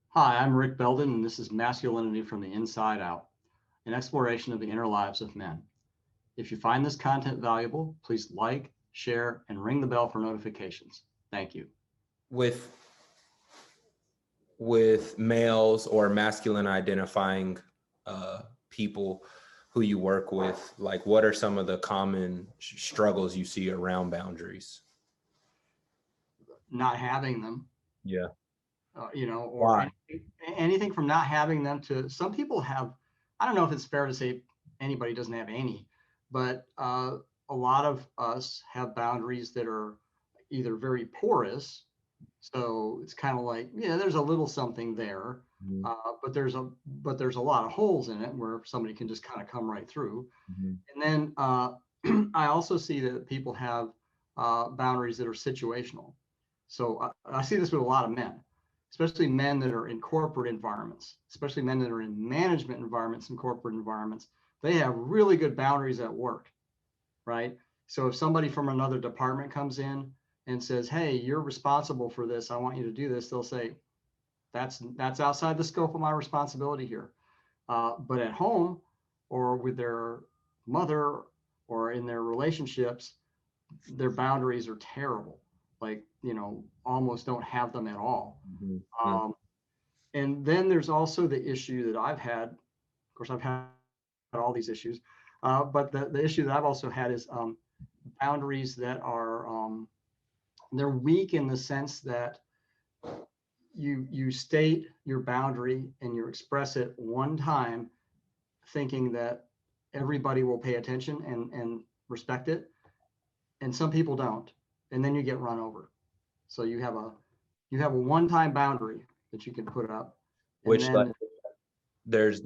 Hi, I'm Rick Belden, and this is Masculinity from the Inside Out, an exploration of the inner lives of men. If you find this content valuable, please like, share, and ring the bell for notifications. Thank you. with males or masculine identifying people who you work with, like what are some of the common struggles you see around boundaries? Not having them, Yeah. or Why? anything from not having them to some people have, I don't know if it's fair to say anybody doesn't have any, but a lot of us have boundaries that are either very porous. So it's kind of like, yeah, there's a little something there, Mhm. but there's a lot of holes in it where somebody can just kind of come right through. Mhm. And then I also see that people have boundaries that are situational. So I see this with a lot of men, especially men that are in corporate environments, especially men that are in management environments and corporate environments. They have really good boundaries at work, right? So if somebody from another department comes in and says, "Hey, you're responsible for this. I want you to do this," they'll say, "That's outside the scope of my responsibility here." But at home or with their mother or in their relationships, their boundaries are terrible. Like, almost don't have them at all. Mhm. Mhm. Um, and then there's also the issue that I've had. Of course, I've had all these issues, but the issue that I've also had is boundaries that are they're weak in the sense that you state your boundary and you express it one time, thinking that everybody will pay attention and respect it, and some people don't, and then you get run over. So you have a one-time boundary that you can put up, and Which, like, then there's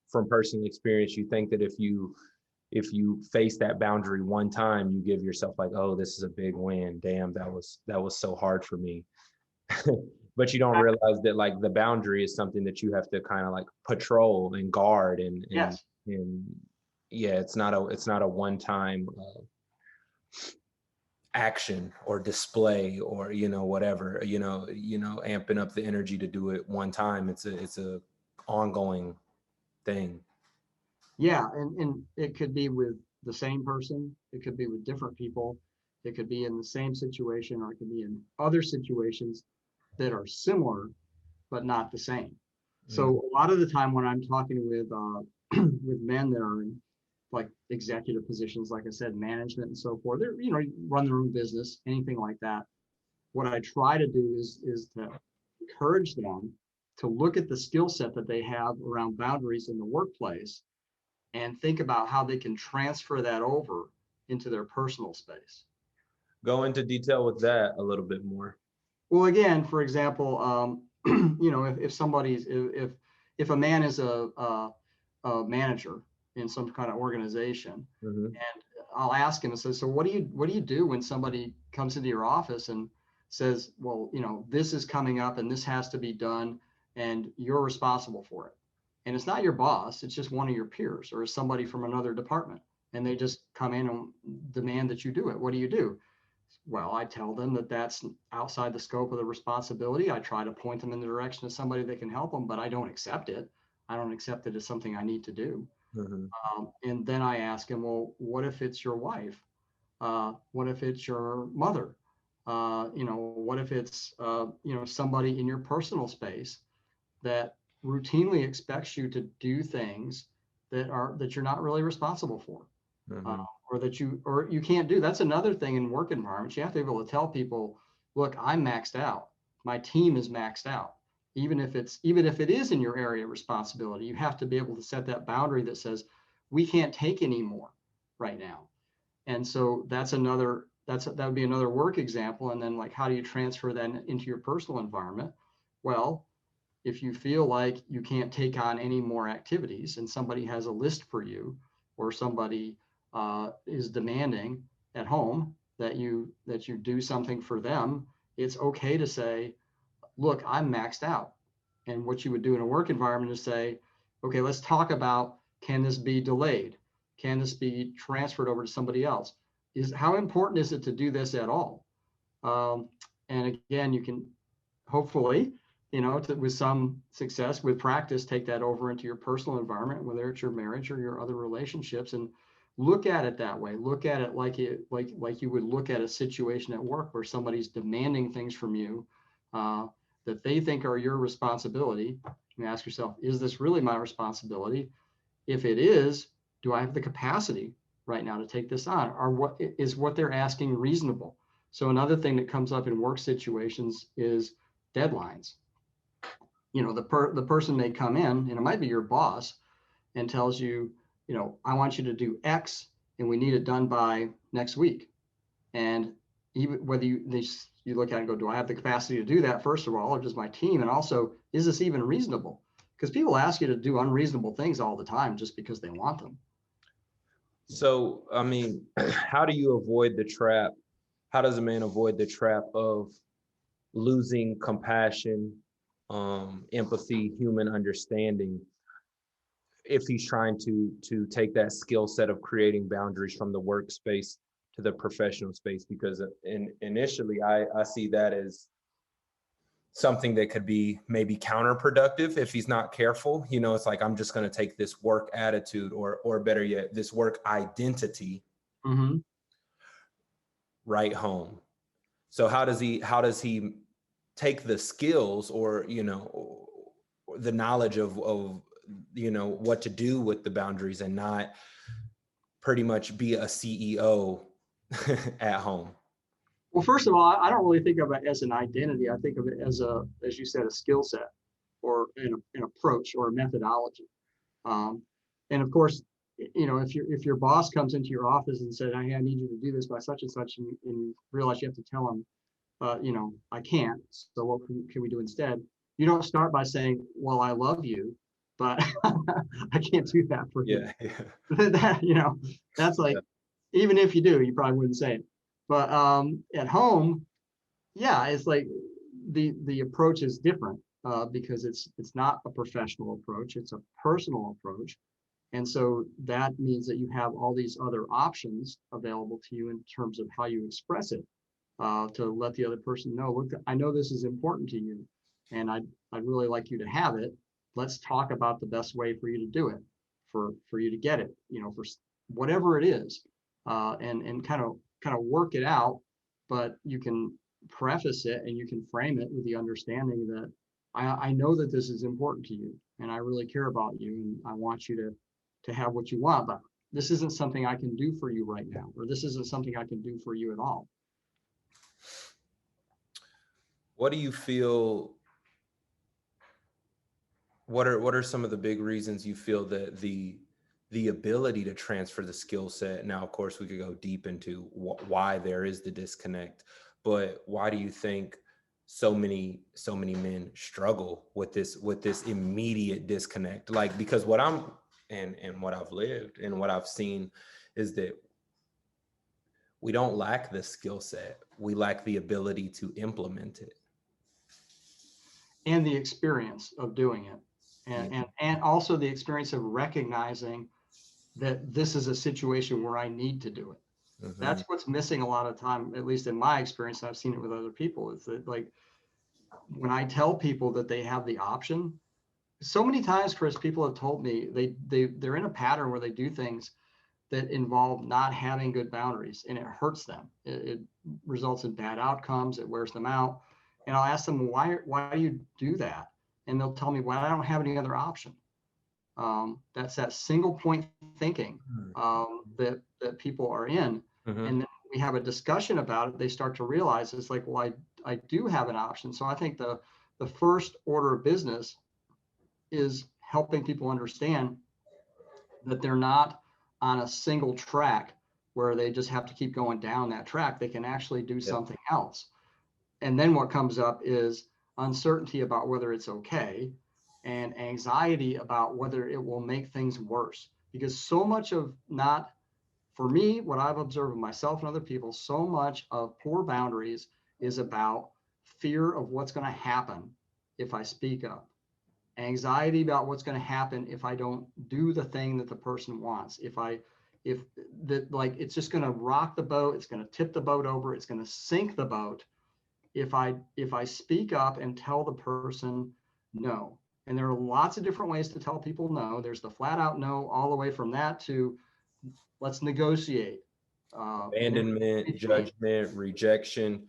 from personal experience, you think that if you face that boundary one time, you give yourself like, oh, this is a big win. Damn, that was so hard for me. But you don't realize that like the boundary is something that you have to kind of like patrol and guard yes, and yeah, it's not a one time action or display or whatever, amping up the energy to do it one time. It's a ongoing thing. yeah, and it could be with the same person, it could be with different people, it could be in the same situation, or it could be in other situations that are similar but not the same. Mhm. So a lot of the time when I'm talking with with men that are in like executive positions, like I said, management and so forth, they're run their own business, anything like that. What I try to do is to encourage them to look at the skill set that they have around boundaries in the workplace and think about how they can transfer that over into their personal space. Go into detail with that a little bit more. Well, again, for example, if somebody's if a man is a manager in some kind of organization, Hmm. and I'll ask him and say, so what do you do when somebody comes into your office and says, well, this is coming up and this has to be done and you're responsible for it. And it's not your boss, it's just one of your peers or somebody from another department. And they just come in and demand that you do it. What do you do? Well, I tell them that that's outside the scope of the responsibility. I try to point them in the direction of somebody that can help them, but I don't accept it. I don't accept it as something I need to do. Hmm. And then I ask them, well, what if it's your wife? What if it's your mother? What if it's somebody in your personal space that routinely expects you to do things that you're not really responsible for, uh, Hmm. or you can't do. That's another thing in work environments. You have to be able to tell people, look, I'm maxed out. My team is maxed out. Even if it is in your area of responsibility, you have to be able to set that boundary that says we can't take any more right now. And so that would be another work example. And then, like, how do you transfer that into your personal environment? Well, if you feel like you can't take on any more activities and somebody has a list for you, or somebody is demanding at home that you do something for them, it's okay to say, look, I'm maxed out. And what you would do in a work environment is say, okay, let's talk about, can this be delayed? Can this be transferred over to somebody else? How important is it to do this at all? Um, and again, you can hopefully, with some success, with practice, take that over into your personal environment, whether it's your marriage or your other relationships, and look at it that way. Look at it like you would look at a situation at work where somebody's demanding things from you that they think are your responsibility. You ask yourself, is this really my responsibility? If it is, do I have the capacity right now to take this on? Or what they're asking reasonable? So another thing that comes up in work situations is deadlines. The person may come in, and it might be your boss, and tells you, I want you to do X, and we need it done by next week. And even whether you look at it and go, do I have the capacity to do that, first of all, or does my team? And also, is this even reasonable? Because people ask you to do unreasonable things all the time just because they want them. So, I mean, how do you avoid the trap? How does a man avoid the trap of losing compassion, empathy, human understanding, if he's trying to take that skill set of creating boundaries from the workspace to the professional space? Because initially I see that as something that could be maybe counterproductive if he's not careful. It's like, I'm just going to take this work attitude, or better yet, this work identity right home. So how does he take the skills, or the knowledge of what to do with the boundaries, and not pretty much be a CEO at home? Well, first of all, I don't really think of it as an identity. I think of it as you said, a skill set, or an approach, or a methodology. And of course, if your boss comes into your office and said, "Hey, I need you to do this by such and such," and you realize you have to tell them, I can't. So what can we do instead? You don't start by saying, "Well, I love you, but I can't do that for you." Yeah. That's like, even if you do, you probably wouldn't say it. But at home, yeah, it's like the approach is different because it's not a professional approach; it's a personal approach. And so that means that you have all these other options available to you in terms of how you express it, to let the other person know, look, I know this is important to you, and I'd really like you to have it. Let's talk about the best way for you to do it, for you to get it, for whatever it is, and kind of work it out. But you can preface it and you can frame it with the understanding that I know that this is important to you, and I really care about you, and I want you to have what you want, but this isn't something I can do for you right now, or this isn't something I can do for you at all. What do you feel? What are some of the big reasons you feel that the ability to transfer the skill set? Now, of course, we could go deep into why there is the disconnect, but why do you think so many men struggle with this immediate disconnect? Like, because what I've lived and what I've seen is that we don't lack the skill set. We lack the ability to implement it. And the experience of doing it. And also the experience of recognizing that this is a situation where I need to do it. Mm-hmm. That's what's missing a lot of time, at least in my experience. I've seen it with other people, is that, like, when I tell people that they have the option, so many times, Chris, people have told me they're in a pattern where they do things that involve not having good boundaries, and it hurts them. It results in bad outcomes. It wears them out. And I'll ask them, why do you do that? And they'll tell me, well, I don't have any other option. That's that single point thinking that people are in. Mm-hmm. And then we have a discussion about it. They start to realize it's like, well, I do have an option. So I think the first order of business is helping people understand that they're not on a single track where they just have to keep going down that track. They can actually do something else. And then what comes up is uncertainty about whether it's okay, and anxiety about whether it will make things worse. Because so much of, not for me, what I've observed of myself and other people, so much of poor boundaries is about fear of what's going to happen if I speak up, anxiety about what's going to happen if I don't do the thing that the person wants, if that, like, it's just going to rock the boat, it's going to tip the boat over, it's going to sink the boat. if I speak up and tell the person no. And there are lots of different ways to tell people no. There's the flat out no, all the way from that to let's negotiate. And it Abandonment, change. judgment, rejection,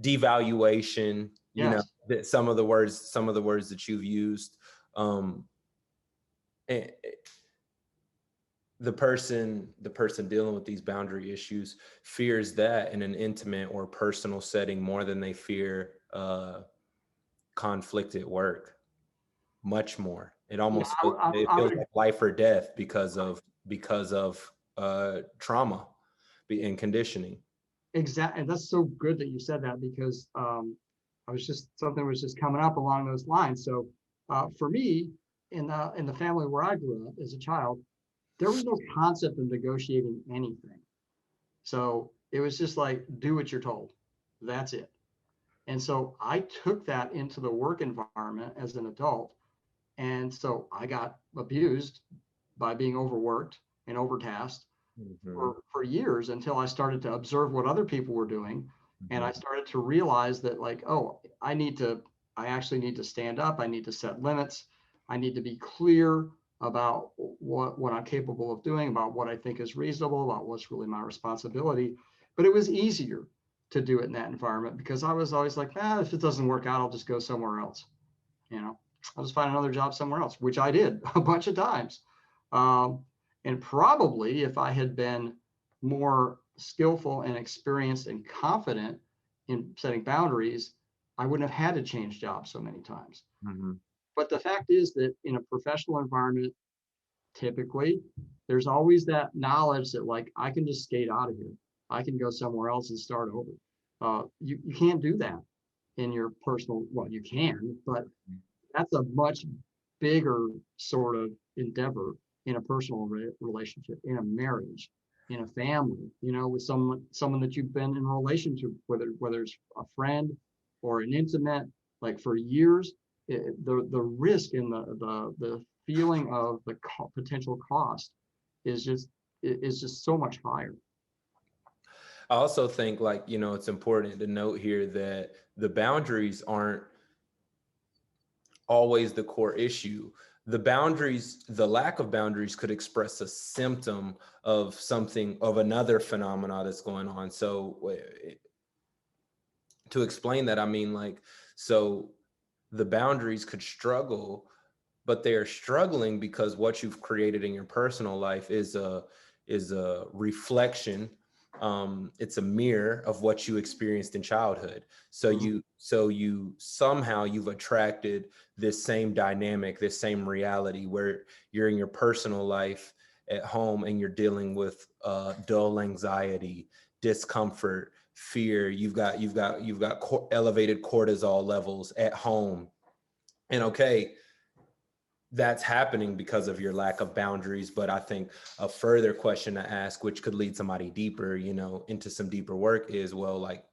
devaluation, Yes. that some of the words that you've used. Um, and the person dealing with these boundary issues fears that in an intimate or personal setting more than they fear conflict at work. Much more. It Yeah, almost it I feels would like life or death because of trauma and conditioning. exactly. And that's so good that you said that because something was just coming up along those lines. So for me, in the family where I grew up as a child, there was no concept of negotiating anything. So it was just like, do what you're told. That's it. And so I took that into the work environment as an adult. And so I got abused by being overworked and overtasked Mm-hmm. for years until I started to observe what other people were doing. And Mm-hmm. I started to realize that, like, oh, I actually need to stand up. I need to set limits. I need to be clear about what I'm capable of doing, about what I think is reasonable, about what's really my responsibility. But it was easier to do it in that environment because I was always like, if it doesn't work out, I'll just go somewhere else. You know, I'll just find another job somewhere else, which I did a bunch of times. Um, and probably if I had been more skillful and experienced and confident in setting boundaries, I wouldn't have had to change jobs so many times. Mm-hmm. But the fact is that in a professional environment, typically, there's always that knowledge that, like, I can just skate out of here. I can go somewhere else and start over. You can't do that in your personal, well, you can, but that's a much bigger sort of endeavor in a personal relationship, in a marriage, in a family, with someone that you've been in a relationship, whether it's a friend or an intimate, like for years. The risk and the feeling of the potential cost is just so much higher. I also think, like, it's important to note here that the boundaries aren't always the core issue. The lack of boundaries could express a symptom of another phenomena that's going on. So to explain that, I mean, like, so the boundaries could struggle, but they are struggling because what you've created in your personal life is a reflection. It's a mirror of what you experienced in childhood. So Mhm. you somehow you've attracted this same dynamic, this same reality where you're in your personal life at home and you're dealing with dull anxiety, discomfort, fear. You've got elevated cortisol levels at home. And okay, that's happening because of your lack of boundaries. But I think a further question to ask, which could lead somebody deeper, into some deeper work, is, well, like,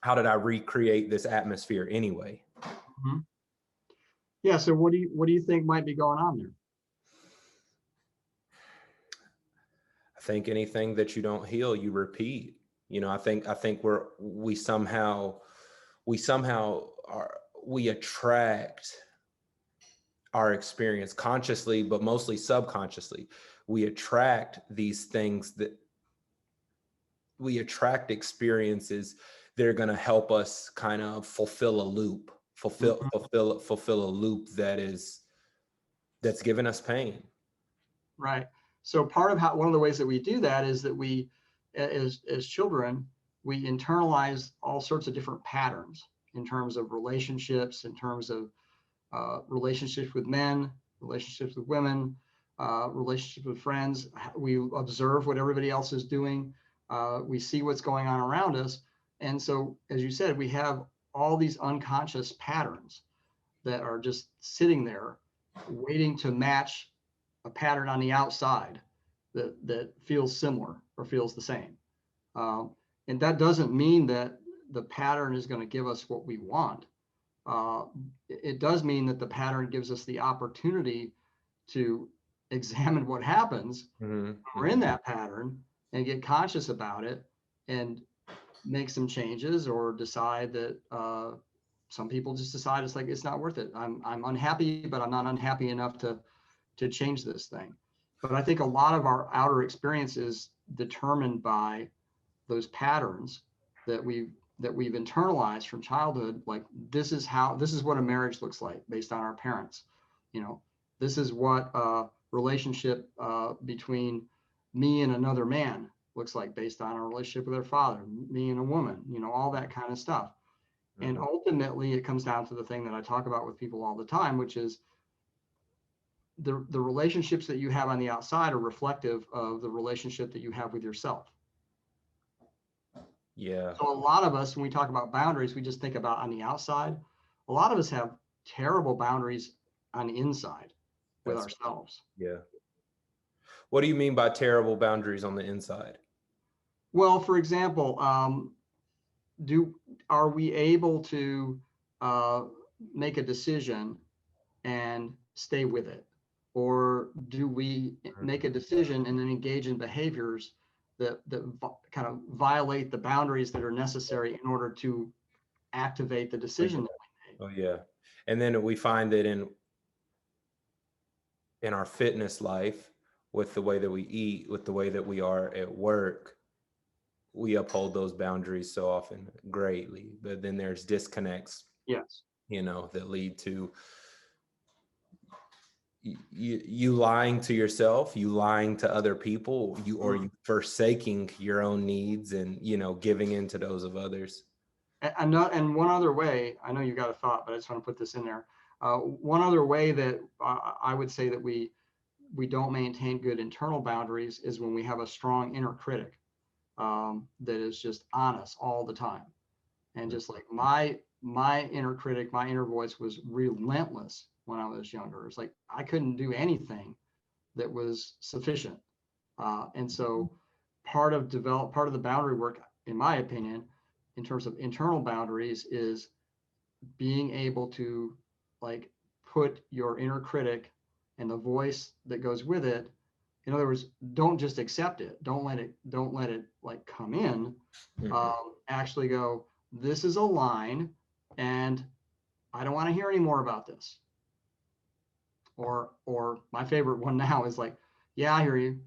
how did I recreate this atmosphere anyway? Mhm. Yeah. So what do you think might be going on there? I think anything that you don't heal, you repeat. I think we somehow we attract our experience consciously, but mostly subconsciously. We attract these things that we attract experiences that are going to help us kind of fulfill a loop, fulfill Mhm. fulfill fulfill a loop that's given us pain. Right. So one of the ways that we do that is that we, as children, we internalize all sorts of different patterns in terms of relationships, in terms of relationships with men, relationships with women, relationships with friends. We observe what everybody else is doing. We see what's going on around us. And so, as you said, we have all these unconscious patterns that are just sitting there waiting to match a pattern on the outside that feels similar or feels the same. Um, and that doesn't mean that the pattern is going to give us what we want. Uh, it does mean that the pattern gives us the opportunity to examine what happens Mm-hmm, when we're in mm-hmm, that pattern and get conscious about it and make some changes or decide that some people just decide it's like it's not worth it. I'm unhappy, but I'm not unhappy enough to change this thing. But I think a lot of our outer experience is determined by those patterns that we've internalized from childhood. Like this is what a marriage looks like based on our parents. You know, this is what a relationship between me and another man looks like based on our relationship with our father, me and a woman, you know, all that kind of stuff. And Mm-hmm. ultimately it comes down to the thing that I talk about with people all the time, which is the relationships that you have on the outside are reflective of the relationship that you have with yourself. Yeah, So a lot of us, when we talk about boundaries, we just think about on the outside. A lot of us have terrible boundaries on the inside with that's ourselves. yeah. What do you mean by terrible boundaries on the inside? Well, for example, do are we able to uh, make a decision and stay with it, or do we make a decision and then engage in behaviors that kind of violate the boundaries that are necessary in order to activate the Oh yeah. decision that we made? Oh yeah. And then we find that in our fitness life, with the way that we eat, with the way that we are at work, we uphold those boundaries so often greatly. But then there's disconnects, Yes. that lead to you lying to yourself, you lying to other people, you forsaking your own needs and giving into those of others. And one other way, I know you got a thought, but I just want to put this in there. One other way that I would say that we don't maintain good internal boundaries is when we have a strong inner critic that is just on us all the time, and just like my inner critic, my inner voice was relentless when I was younger. It's like I couldn't do anything that was sufficient, and so part of the boundary work, in my opinion, in terms of internal boundaries, is being able to like put your inner critic and the voice that goes with it. In other words, don't just accept it. Don't let it like come in. Mhm. Actually go, this is a line and I don't want to hear any more about this. Or my favorite one now is like, yeah, I hear you.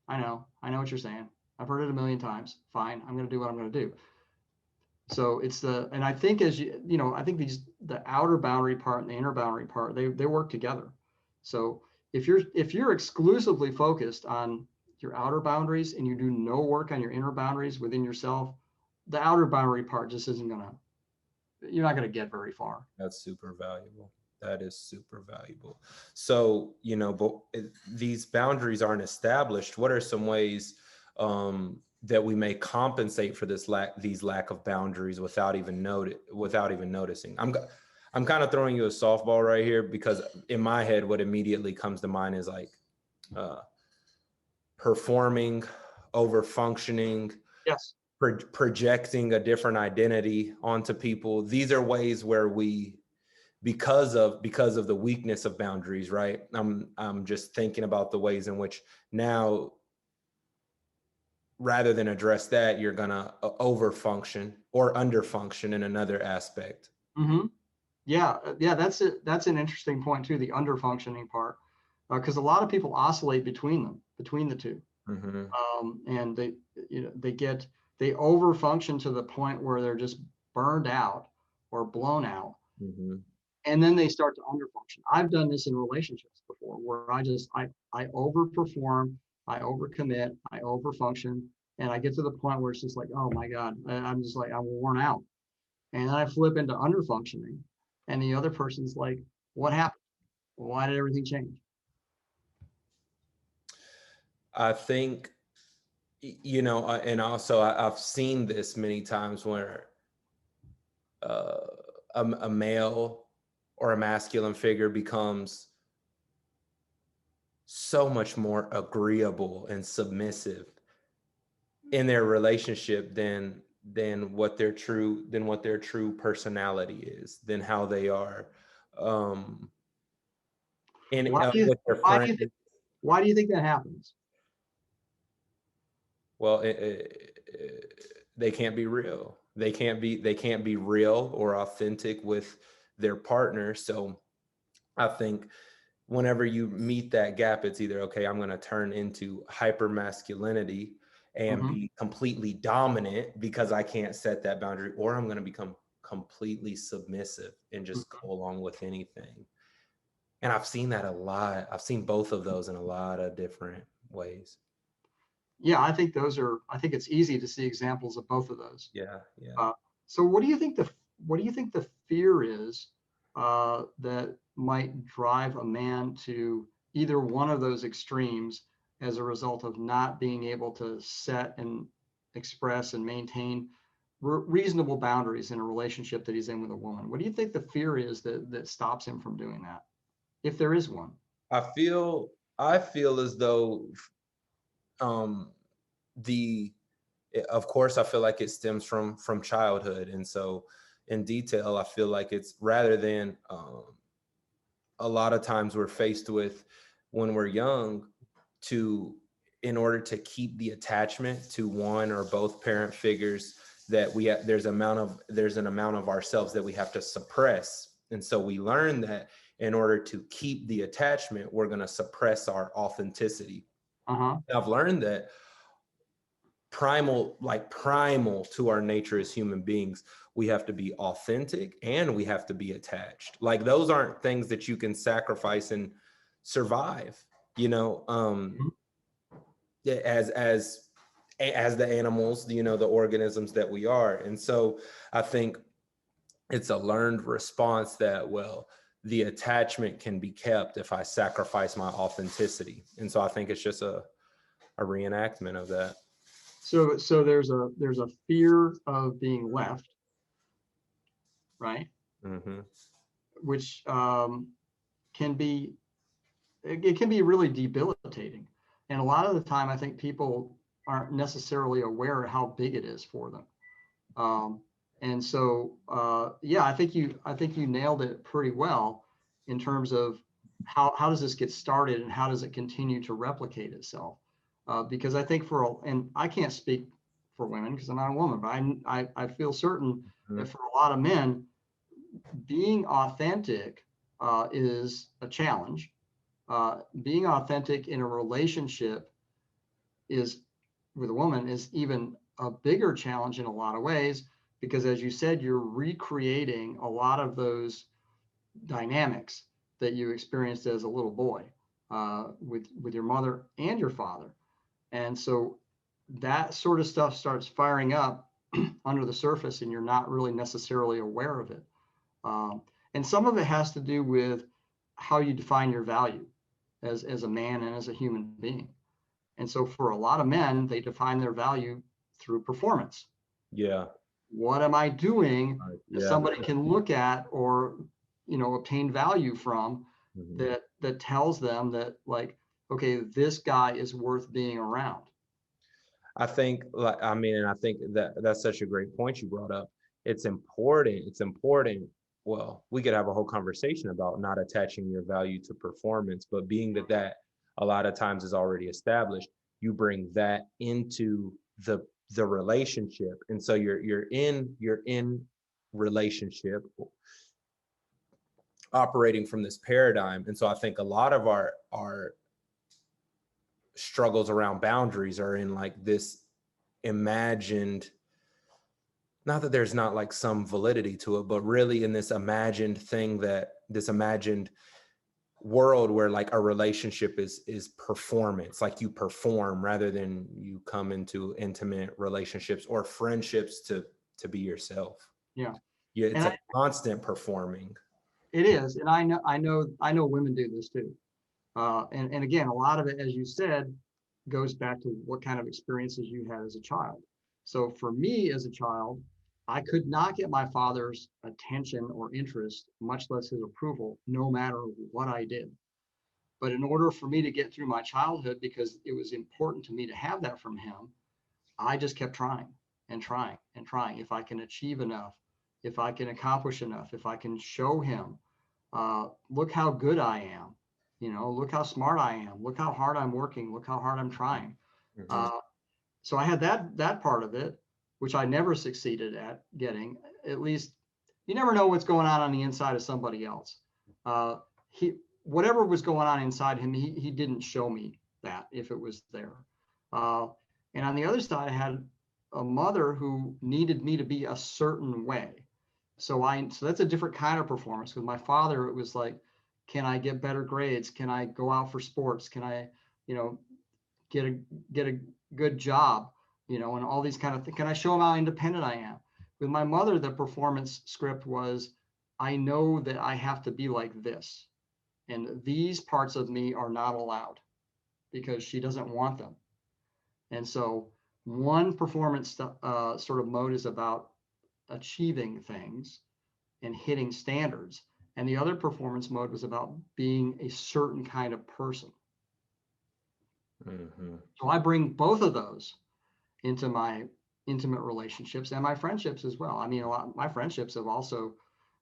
I know what you're saying. I've heard it a million times. Fine. I'm going to do what I'm going to do. So and I think I think the outer boundary part and the inner boundary part, they work together. So if you're exclusively focused on your outer boundaries and you do no work on your inner boundaries within yourself, the outer boundary part just isn't you're not gonna get very far. That's super valuable. That is super valuable. So, but these boundaries aren't established. What are some ways that we may compensate for these lack of boundaries without even noticing? I'm kind of throwing you a softball right here because in my head, what immediately comes to mind is like uh, performing, over functioning, Yes. projecting a different identity onto people. These are ways where we, because of the weakness of boundaries, right? I'm just thinking about the ways in which now, rather than address that, you're gonna over function or under function in another aspect. Mm-hmm. Yeah. That's it. That's an interesting point too. The under functioning part, because a lot of people oscillate between the two. Mm-hmm. And they over function to the point where they're just burned out or blown out, Mm-hmm. and then they start to underfunction. I've done this in relationships before where I overperform, I overcommit, I overfunction, and I get to the point where it's just like, oh my god, I'm just like, I'm worn out, and then I flip into underfunctioning, and the other person's like, what happened? Why did everything change? I think, and also I've seen this many times where uh, a male or a masculine figure becomes so much more agreeable and submissive in their relationship than what their true personality is, than how they are in Why do you with their why do friends. you think why do you think that happens? Well, they can't be real. They can't be real or authentic with their partner. So I think whenever you meet that gap, it's either, okay, I'm going to turn into hyper masculinity and Mm-hmm. be completely dominant because I can't set that boundary, or I'm going to become completely submissive and just Mm-hmm. go along with anything. And I've seen that a lot. I've seen both of those in a lot of different ways. Yeah, I think it's easy to see examples of both of those. Yeah, yeah. Uh, so what do you think the fear is that might drive a man to either one of those extremes as a result of not being able to set and express and maintain reasonable boundaries in a relationship that he's in with a woman? What do you think the fear is that stops him from doing that, if there is one? I feel I feel as though um the of course I feel like it stems from childhood. And so in detail, I feel like it's rather than a lot of times we're faced with when we're young to in order to keep the attachment to one or both parent figures, that we have there's an amount of ourselves that we have to suppress. And so we learn that in order to keep the attachment, we're going to suppress our authenticity. Uh-huh. I've learned that primal to our nature as human beings, we have to be authentic and we have to be attached. Like those aren't things that you can sacrifice and survive, you know. As the animals, you know, the organisms that we are. And so I think it's a learned response that, well, the attachment can be kept if I sacrifice my authenticity. And so I think it's just a reenactment of that. So there's a fear of being left, right? Mm-hmm. Which can be it can be really debilitating. And a lot of the time, I think people aren't necessarily aware of how big it is for them. And so, yeah, I think you nailed it pretty well in terms of how does this get started and how does it continue to replicate itself? Because I think and I can't speak for women because I'm not a woman, but I feel certain that for a lot of men, being authentic is a challenge. Being authentic in a relationship is with a woman is even a bigger challenge in a lot of ways because, as you said, you're recreating a lot of those dynamics that you experienced as a little boy with your mother and your father. And so that sort of stuff starts firing up under the surface and you're not really necessarily aware of it. um, and some of it has to do with how you define your value as a man and as a human being. And so for a lot of men, they define their value through performance. Yeah. What am I doing that Yeah. somebody can look at or, obtain value from Mhm. that tells them that, like, okay, this guy is worth being around. I think, like, I mean, and I think that that's such a great point you brought up. It's important. It's important. Well, we could have a whole conversation about not attaching your value to performance, but being that a lot of times is already established, you bring that into the relationship. And so you're in relationship operating from this paradigm. And so I think a lot of our struggles around boundaries are in like this imagined, not that there's not like some validity to it, but really in this imagined thing, that this imagined world where like a relationship is performance, like you perform rather than you come into intimate relationships or friendships to be yourself. Yeah. Yeah, And it's a constant performing. it is. And I know women do this too. And again, a lot of it, as you said, goes back to what kind of experiences you had as a child. So for me as a child, I could not get my father's attention or interest, much less his approval, no matter what I did. But in order for me to get through my childhood, because it was important to me to have that from him, I just kept trying and trying and trying. If I can achieve enough, if I can accomplish enough, if I can show him, look how good I am, look how smart I am, look how hard I'm working, look how hard I'm trying. Mhm. Uh, so I had that part of it, which I never succeeded at getting. At least you never know what's going on the inside of somebody else. He whatever was going on inside him, he didn't show me that if it was there. Uh, and on the other side, I had a mother who needed me to be a certain way. So that's a different kind of performance. With my father, it was like, can I get better grades? Can I go out for sports? Can I, you know, get a get a good job? You know, and all these kind of things. Can I show him how independent I am? With my mother, the performance script was, I know that I have to be like this, and these parts of me are not allowed because she doesn't want them. And so one performance sort of mode is about achieving things and hitting standards. And the other performance mode was about being a certain kind of person. Mm-hmm. So I bring both of those into my intimate relationships and my friendships as well. I mean, a lot my friendships have also,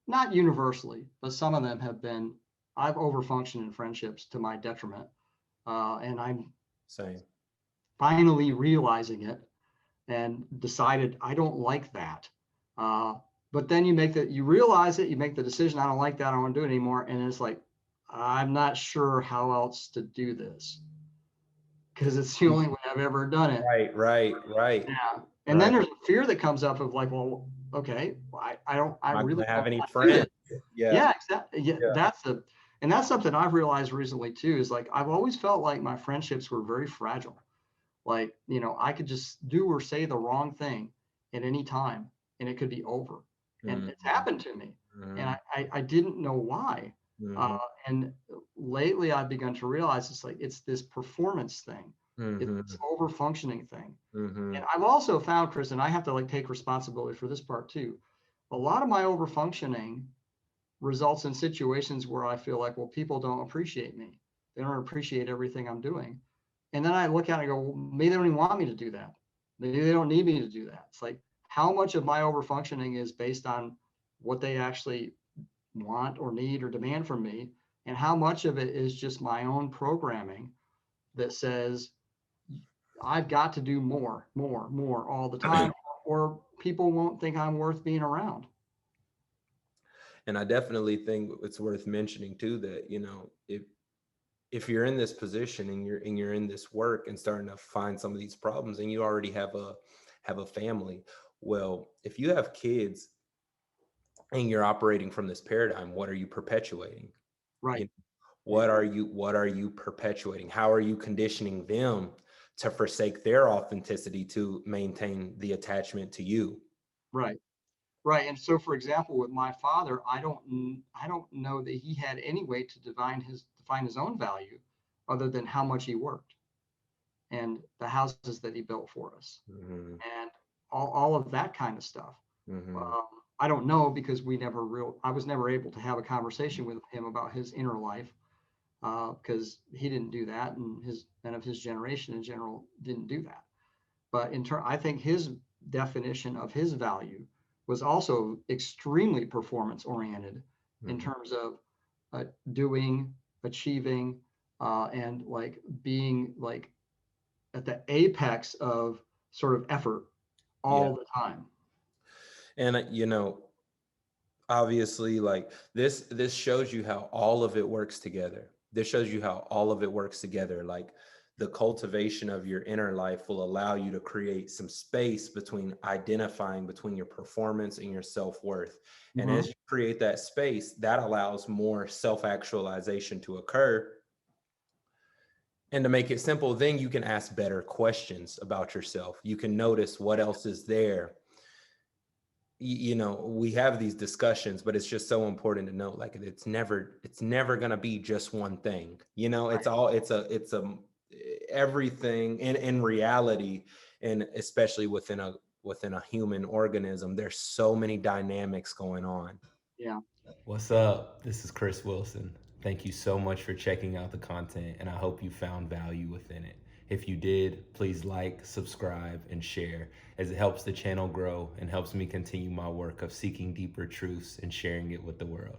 not universally, but some of them have been, I've overfunctioned in friendships to my detriment. And I'm Same. finally realizing it and decided I don't like that. But then you realize it, you make the decision, I don't like that, I don't want to do it anymore. And it's like, I'm not sure how else to do this because it's the only way I've ever done it. Right. Yeah. And then Right. there's a fear that comes up of like, well, okay, I Not really gonna have don't any want to do friends. this. Yeah. Yeah, exactly. Yeah, Yeah. and that's something I've realized recently too, is like, I've always felt like my friendships were very fragile. Like, you know, I could just do or say the wrong thing at any time and it could be over. And it's Mm-hmm. happened to me. And Mm-hmm. I didn't know why. Mm-hmm. And lately I've begun to realize it's like, it's this performance thing. It's Mm-hmm. this over functioning thing. Mm-hmm. And I've also found, Chris, and I have to like take responsibility for this part too. A lot of my over functioning results in situations where I feel like, well, people don't appreciate me. They don't appreciate everything I'm doing. And then I look at it and go, well, maybe they don't even want me to do that. Maybe they don't need me to do that. It's like, how much of my over functioning is based on what they actually want or need or demand from me? And how much of it is just my own programming that says, I've got to do more all the time, or people won't think I'm worth being around. And I definitely think it's worth mentioning too that, you know, if you're in this position and you're in this work and starting to find some of these problems and you already have a family, well, if you have kids and you're operating from this paradigm, what are you perpetuating? You Right. know, Yeah. what are you perpetuating? How are you conditioning them to forsake their authenticity to maintain the attachment to you? Right. Right. And so, for example, with my father, I don't know that he had any way to define his own value other than how much he worked and the houses that he built for us Mm-hmm. and all of that kind of stuff. Mm-hmm. Um, I don't know because I was never able to have a conversation with him about his inner life because he didn't do that, and of his generation in general didn't do that. But I think his definition of his value was also extremely performance oriented in Mm-hmm. terms of doing, achieving, and like being like at the apex of sort of effort Yeah. all the time. And you know, obviously, like this shows you how all of it works together. This shows you how all of it works together. Like the cultivation of your inner life will allow you to create some space between identifying between your performance and your self-worth. And Mm-hmm. as you create that space, that allows more self-actualization to occur. And to make it simple, then you can ask better questions about yourself. You can notice what else is there. You know, we have these discussions, but it's just so important to know, like, it's never going to be just one thing. You know, Right. it's a everything in reality. And especially within a human organism, there's so many dynamics going on. Yeah. What's up? This is Chris Wilson. Thank you so much for checking out the content, and I hope you found value within it. If you did, please like, subscribe, and share, as it helps the channel grow and helps me continue my work of seeking deeper truths and sharing it with the world.